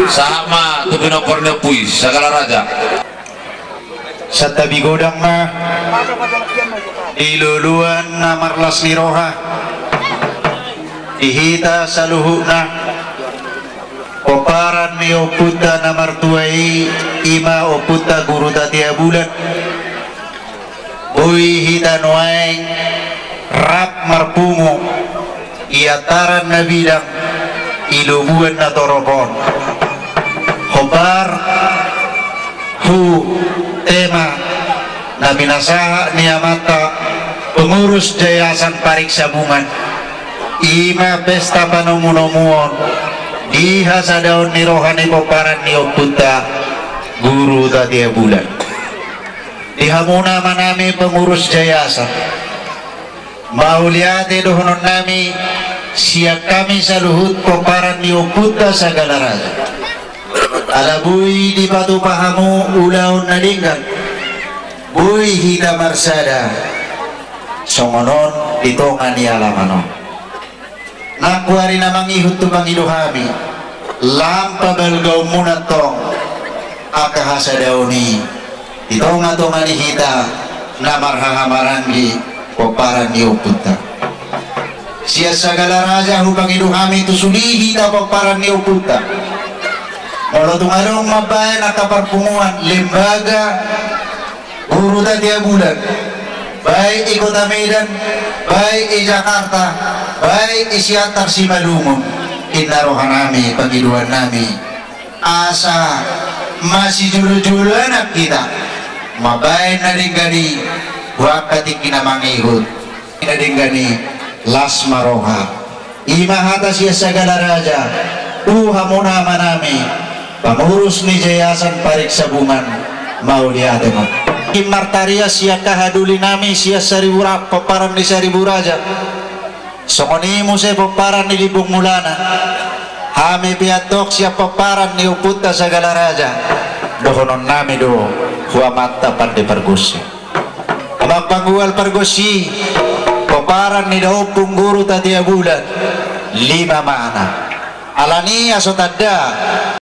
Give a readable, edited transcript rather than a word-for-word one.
sama tu pinopornya puis segala raja sa tabi godang na iluluan na marlas ni roha ihita sa luhu na oparan ni oputa na martuai ima oputa guru tatia bulan buhi hita nuaing rap marpungo iataran na bidang ilubuan na torobon hobar hu tema na binasaha ni amata pengurus Yayasan Pariksa Bungan ima pesta panumunomuon diha sa daon ni rohani poparan ni opunta guru tatia bulan diha muna manami pengurus Yayasan mauliate dohonon nami siap kami sa luhut poparan ni opunta sa galaraja alabuy di batu pahamu ulaon na linggan buy hita marsada songonon ditongan ni alamano nakwari na mangihut tu pangiluhami lampa belgaw muna tong akahasa dauni ditonga-tonga ni hita na marhahamarangi poparan ni opunta siya sa galaraja hu pangiluhami tu sulihi ta poparan ni opunta kalau tungarong mabayan at kaparpunguan lembaga guru tatia bulan baik Kota Medan baik Jakarta baik Siantar Simalungun inarohan nami pangiluan nami asa masih julu-julu anak kita mabayan na ringgani wakati kinamangihut na ringgani las maroha imahata siya sa galaraja muna manami pengurus ni Yayasan Pariksa Bungan mau lihat mo Martaria siya kahaduli nami siya saribura paparan ni Sariburaja sokonimu siya paparan ni Libong Mulana hami piatok siya paparan ni Upunta sa Galaraja dohonon nami do huamata pandi pergusi magpangual pergusi paparan ni daupung guru tatia bulan 5 mana alani asotanda